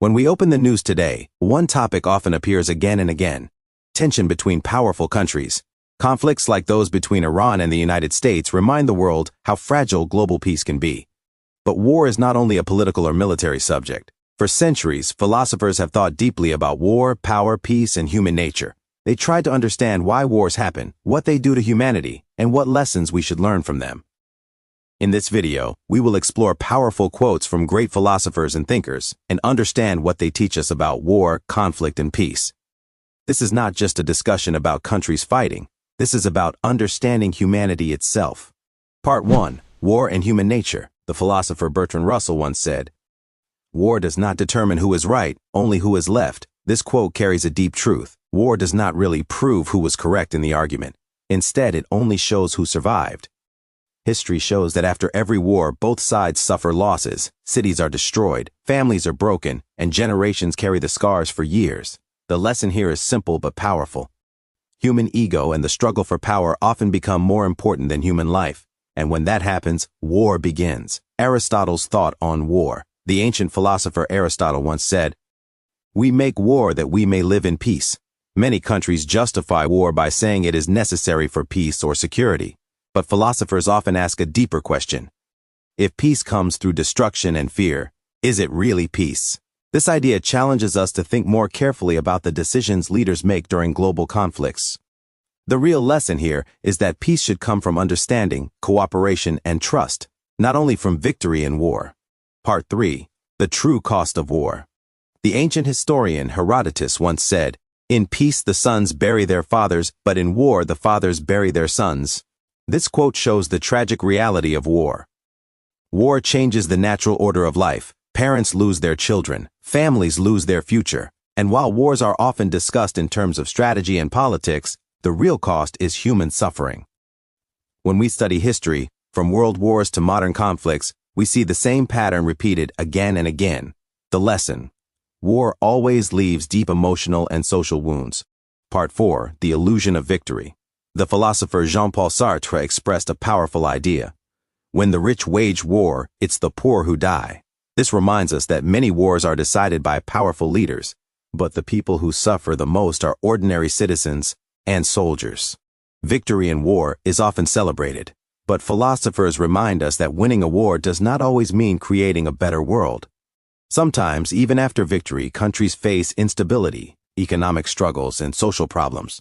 When we open the news today, one topic often appears again and again: tension between powerful countries. Conflicts like those between Iran and the United States remind the world how fragile global peace can be. But war is not only a political or military subject. For centuries, philosophers have thought deeply about war, power, peace, and human nature. They tried to understand why wars happen, what they do to humanity, and what lessons we should learn from them. In this video, we will explore powerful quotes from great philosophers and thinkers and understand what they teach us about war, conflict, and peace. This is not just a discussion about countries fighting. This is about understanding humanity itself. Part 1. War and Human Nature. The philosopher Bertrand Russell once said, "War does not determine who is right, only who is left." This quote carries a deep truth. War does not really prove who was correct in the argument. Instead, it only shows who survived. History shows that after every war, both sides suffer losses, cities are destroyed, families are broken, and generations carry the scars for years. The lesson here is simple but powerful. Human ego and the struggle for power often become more important than human life, and when that happens, war begins. Aristotle's thought on war. The ancient philosopher Aristotle once said, "We make war that we may live in peace." Many countries justify war by saying it is necessary for peace or security. But philosophers often ask a deeper question. If peace comes through destruction and fear, is it really peace? This idea challenges us to think more carefully about the decisions leaders make during global conflicts. The real lesson here is that peace should come from understanding, cooperation, and trust, not only from victory in war. Part 3. The True Cost of War. The ancient historian Herodotus once said, "In peace the sons bury their fathers, but in war the fathers bury their sons." This quote shows the tragic reality of war. War changes the natural order of life. Parents lose their children, families lose their future, and while wars are often discussed in terms of strategy and politics, the real cost is human suffering. When we study history, from world wars to modern conflicts, we see the same pattern repeated again and again. The lesson: war always leaves deep emotional and social wounds. Part 4. The Illusion of Victory. The philosopher Jean-Paul Sartre expressed a powerful idea. When the rich wage war, it's the poor who die. This reminds us that many wars are decided by powerful leaders, but the people who suffer the most are ordinary citizens and soldiers. Victory in war is often celebrated, but philosophers remind us that winning a war does not always mean creating a better world. Sometimes, even after victory, countries face instability, economic struggles, and social problems.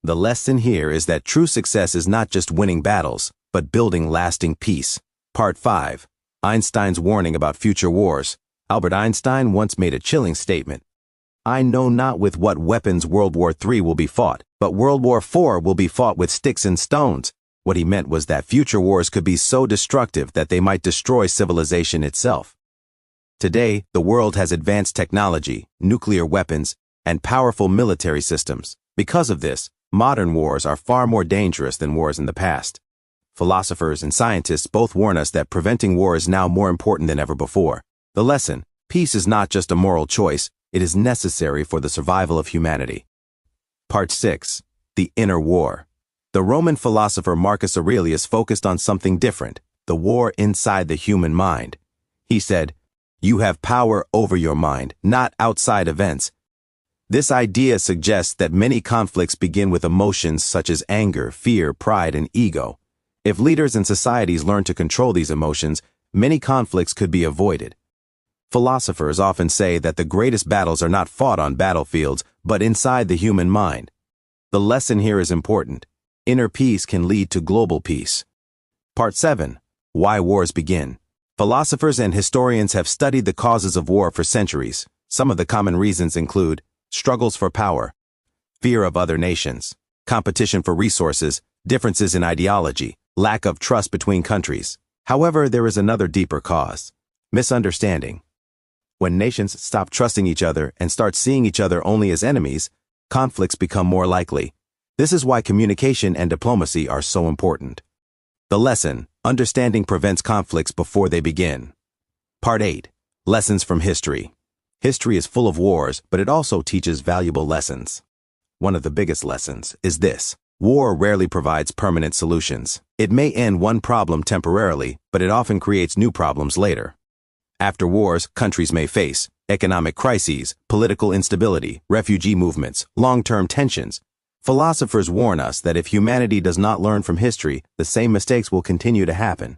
The lesson here is that true success is not just winning battles, but building lasting peace. Part 5. Einstein's warning about future wars. Albert Einstein once made a chilling statement. "I know not with what weapons World War III will be fought, but World War IV will be fought with sticks and stones." What he meant was that future wars could be so destructive that they might destroy civilization itself. Today, the world has advanced technology, nuclear weapons, and powerful military systems. Because of this, modern wars are far more dangerous than wars in the past. Philosophers and scientists both warn us that preventing war is now more important than ever before. The lesson: peace is not just a moral choice, it is necessary for the survival of humanity. Part 6. The Inner War. The Roman philosopher Marcus Aurelius focused on something different: the war inside the human mind. He said, "You have power over your mind, not outside events." This idea suggests that many conflicts begin with emotions such as anger, fear, pride, and ego. If leaders and societies learn to control these emotions, many conflicts could be avoided. Philosophers often say that the greatest battles are not fought on battlefields, but inside the human mind. The lesson here is important. Inner peace can lead to global peace. Part 7. Why Wars Begin. Philosophers and historians have studied the causes of war for centuries. Some of the common reasons include struggles for power, fear of other nations, competition for resources, differences in ideology, lack of trust between countries. However, there is another deeper cause: misunderstanding. When nations stop trusting each other and start seeing each other only as enemies, conflicts become more likely. This is why communication and diplomacy are so important. The lesson: understanding prevents conflicts before they begin. Part 8. Lessons from History. History is full of wars, but it also teaches valuable lessons. One of the biggest lessons is this: war rarely provides permanent solutions. It may end one problem temporarily, but it often creates new problems later. After wars, countries may face economic crises, political instability, refugee movements, long-term tensions. Philosophers warn us that if humanity does not learn from history, the same mistakes will continue to happen.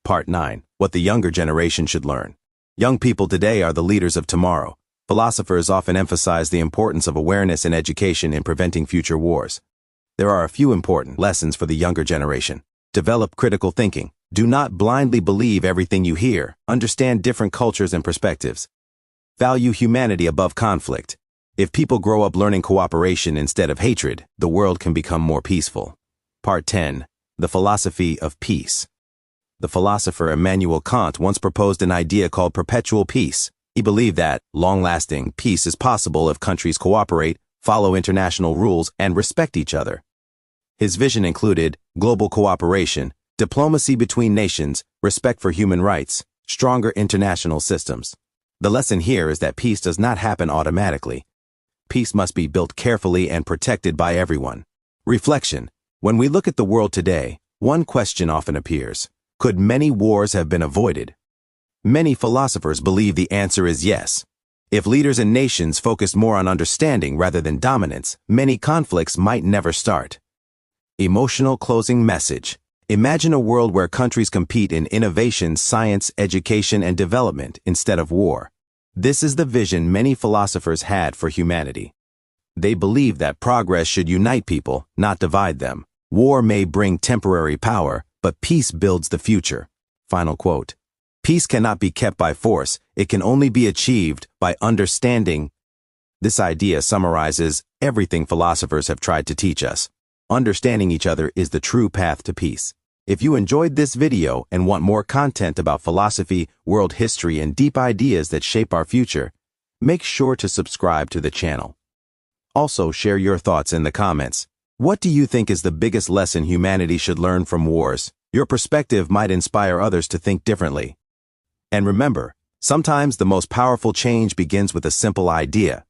Part 9. What the younger generation should learn. Young people today are the leaders of tomorrow. Philosophers often emphasize the importance of awareness and education in preventing future wars. There are a few important lessons for the younger generation. Develop critical thinking. Do not blindly believe everything you hear. Understand different cultures and perspectives. Value humanity above conflict. If people grow up learning cooperation instead of hatred, the world can become more peaceful. Part 10. The philosophy of peace. The philosopher Immanuel Kant once proposed an idea called perpetual peace. He believed that long-lasting peace is possible if countries cooperate, follow international rules, and respect each other. His vision included global cooperation, diplomacy between nations, respect for human rights, stronger international systems. The lesson here is that peace does not happen automatically. Peace must be built carefully and protected by everyone. Reflection. When we look at the world today, one question often appears. Could many wars have been avoided? Many philosophers believe the answer is yes. If leaders and nations focused more on understanding rather than dominance, many conflicts might never start. Emotional closing message. Imagine a world where countries compete in innovation, science, education, and development instead of war. This is the vision many philosophers had for humanity. They believed that progress should unite people, not divide them. War may bring temporary power, but peace builds the future. Final quote. Peace cannot be kept by force. It can only be achieved by understanding. This idea summarizes everything philosophers have tried to teach us. Understanding each other is the true path to peace. If you enjoyed this video and want more content about philosophy, world history, and deep ideas that shape our future, make sure to subscribe to the channel. Also, share your thoughts in the comments. What do you think is the biggest lesson humanity should learn from wars? Your perspective might inspire others to think differently. And remember, sometimes the most powerful change begins with a simple idea.